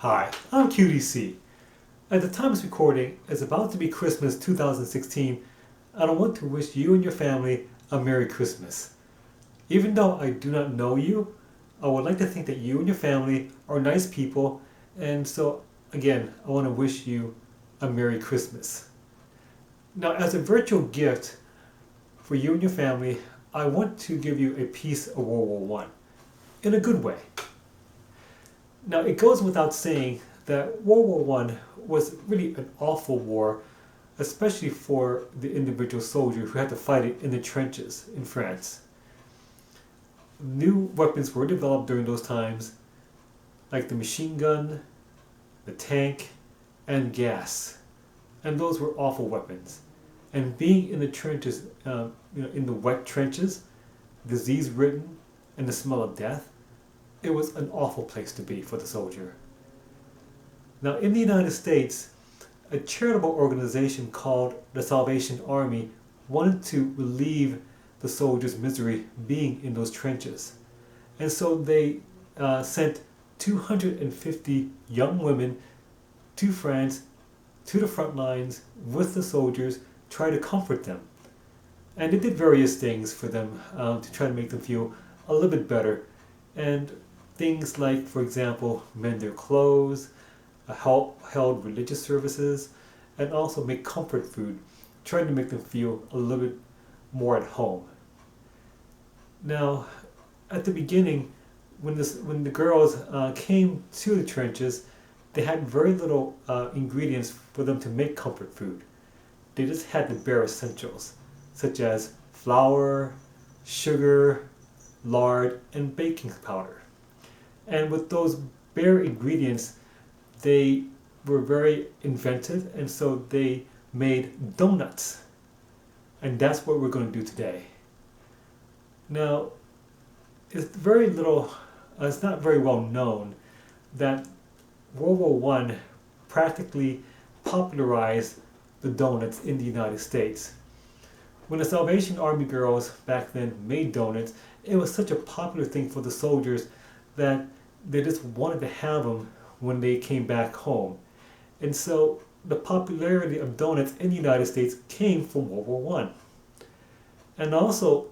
Hi, I'm QDC. At the time of this recording, it's about to be Christmas 2016, and I want to wish you and your family a Merry Christmas. Even though I do not know you, I would like to think that you and your family are nice people, and so again, I want to wish you a Merry Christmas. Now, as a virtual gift for you and your family, I want to give you a piece of World War One in a good way. Now, it goes without saying that World War One was really an awful war, especially for the individual soldier who had to fight it in the trenches in France. New weapons were developed during those times, like the machine gun, the tank, and gas. And those were awful weapons. And being in the trenches, in the wet trenches, disease-ridden, and the smell of death, it was an awful place to be for the soldier. Now, in the United States, a charitable organization called the Salvation Army wanted to relieve the soldiers' misery being in those trenches. And so they sent 250 young women to France, to the front lines with the soldiers, try to comfort them. And they did various things for them to try to make them feel a little bit better. And things like, for example, mend their clothes, held religious services, and also make comfort food, trying to make them feel a little bit more at home. Now, at the beginning, when the girls came to the trenches, they had very little ingredients for them to make comfort food. They just had the bare essentials, such as flour, sugar, lard, and baking powder. And with those bare ingredients, they were very inventive, and so they made donuts. And that's what we're going to do today. Now, it's not very well known that World War One practically popularized the donuts in the United States. When the Salvation Army girls back then made donuts, it was such a popular thing for the soldiers that they just wanted to have them when they came back home. And so the popularity of donuts in the United States came from World War One. And also,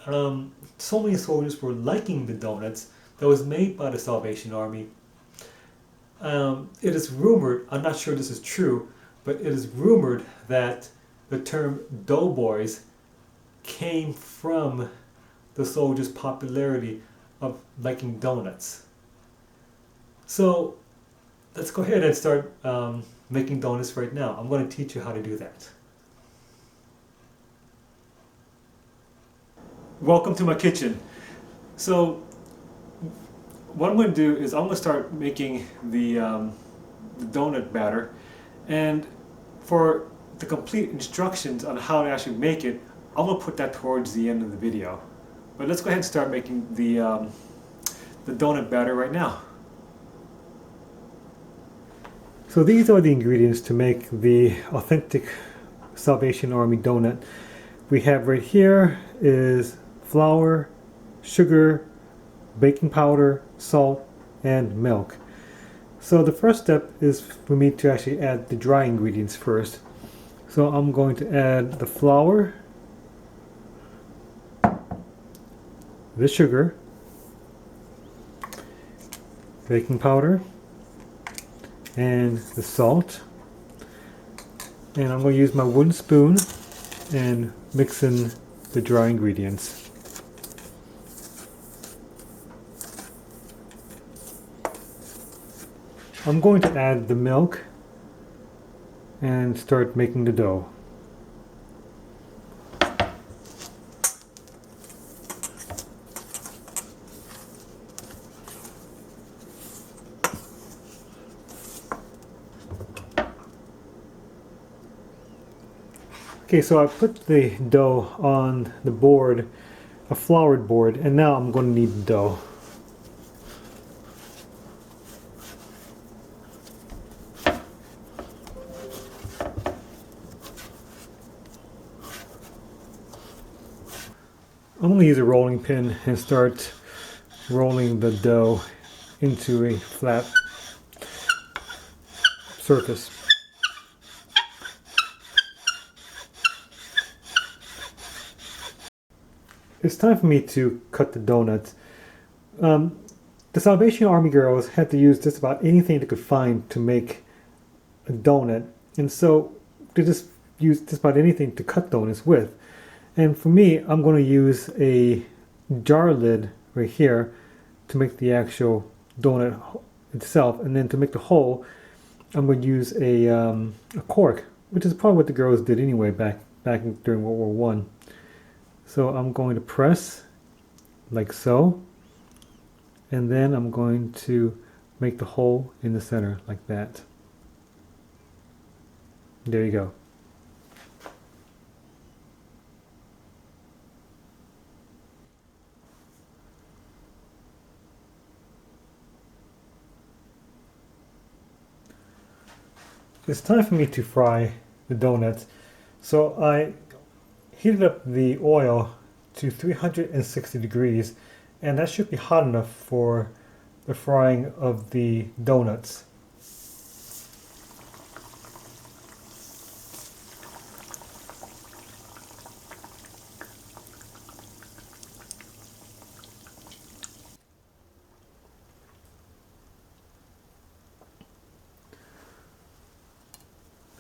so many soldiers were liking the donuts that was made by the Salvation Army. It is rumored, I'm not sure this is true, but it is rumored that the term doughboys came from the soldiers' popularity of liking donuts. So let's go ahead and start making donuts right now. I'm going to teach you how to do that. Welcome to my kitchen. So what I'm going to do is I'm going to start making the donut batter, and for the complete instructions on how to actually make it, I'm going to put that towards the end of the video. But let's go ahead and start making the donut batter right now. So these are the ingredients to make the authentic Salvation Army donut. We have right here is flour, sugar, baking powder, salt, and milk. So the first step is for me to actually add the dry ingredients first. So I'm going to add the flour, the sugar, baking powder, and the salt. And I'm going to use my wooden spoon and mix in the dry ingredients. I'm going to add the milk and start making the dough. Okay, so I put the dough on the board, a floured board, and now I'm going to knead the dough. I'm going to use a rolling pin and start rolling the dough into a flat circus. It's time for me to cut the donuts. The Salvation Army girls had to use just about anything they could find to make a donut, and so they just used just about anything to cut donuts with. And for me, I'm going to use a jar lid right here to make the actual donut itself, and then to make the hole, I'm going to use a cork, which is probably what the girls did anyway back during World War One. So I'm going to press like so, and then I'm going to make the hole in the center like that. There you go. It's time for me to fry the donuts. So I heated up the oil to 360 degrees, and that should be hot enough for the frying of the donuts.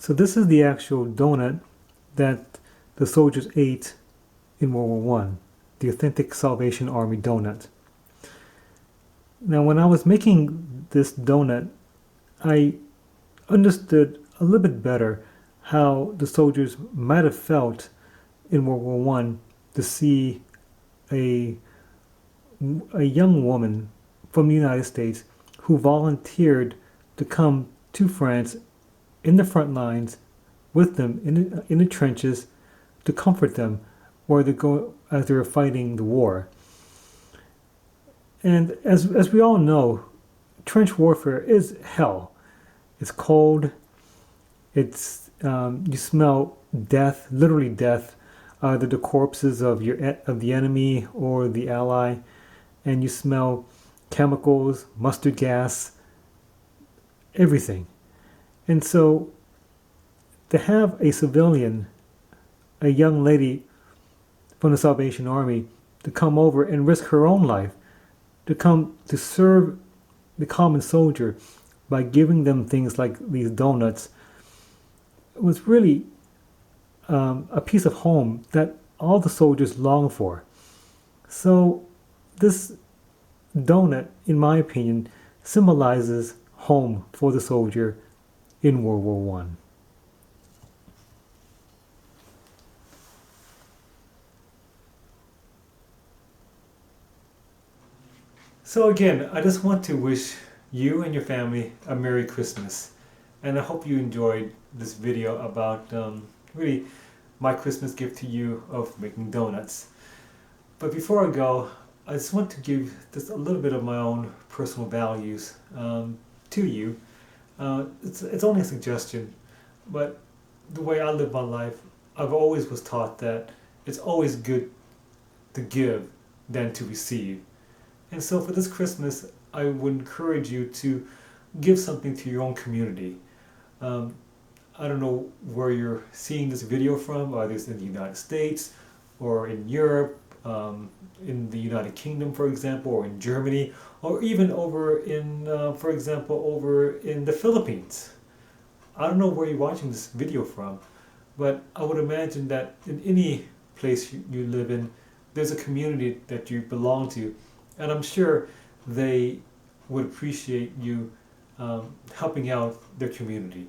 So this is the actual donut that the soldiers ate in World War One, the authentic Salvation Army donut. Now, when I was making this donut, I understood a little bit better how the soldiers might have felt in World War One to see a young woman from the United States who volunteered to come to France in the front lines with them in the trenches to comfort them while as they were fighting the war. And as we all know, trench warfare is hell. It's cold. It's you smell death, literally death, either the corpses of the enemy or the ally, and you smell chemicals, mustard gas, everything. And so to have a civilian, a young lady from the Salvation Army, to come over and risk her own life, to come to serve the common soldier by giving them things like these donuts, was really a piece of home that all the soldiers long for. So this donut, in my opinion, symbolizes home for the soldier in World War One. So again, I just want to wish you and your family a Merry Christmas. And I hope you enjoyed this video about really my Christmas gift to you of making donuts. But before I go, I just want to give just a little bit of my own personal values to you. It's only a suggestion, but the way I live my life, I've always was taught that it's always good to give than to receive. And so for this Christmas, I would encourage you to give something to your own community. I don't know where you're seeing this video from, whether it's in the United States or in Europe, in the United Kingdom, for example, or in Germany, or even over in, for example, over in the Philippines. I don't know where you're watching this video from, but I would imagine that in any place you live in, there's a community that you belong to, and I'm sure they would appreciate you helping out their community.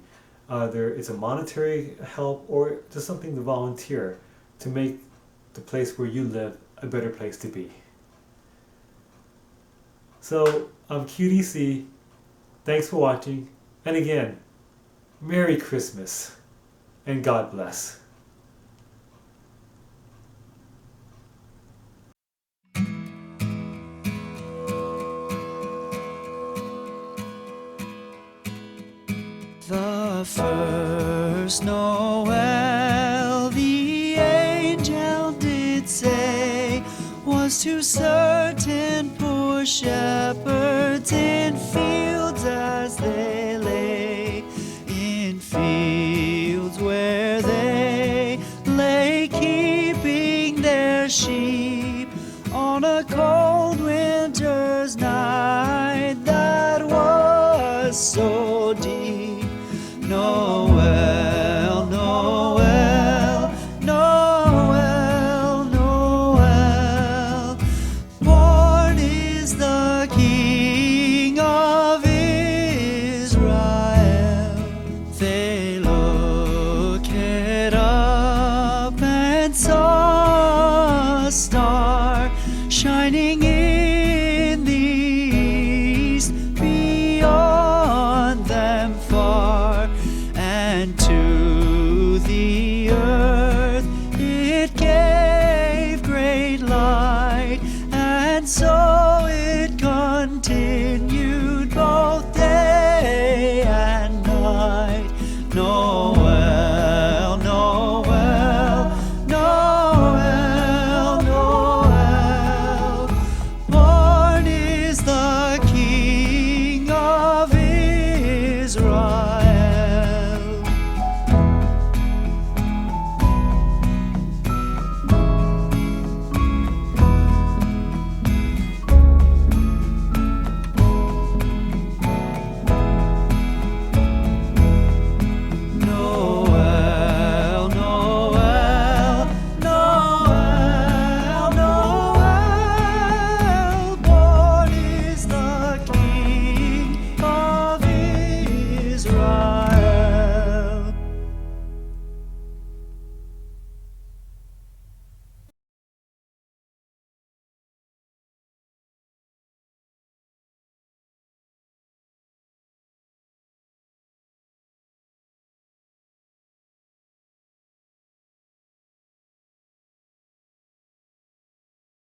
Either it's a monetary help or just something to volunteer to make the place where you live a better place to be. So I'm QDC. Thanks for watching, and again, Merry Christmas and God bless. The first Noel, the angel did say, was to certain poor shepherds in fields as they lay.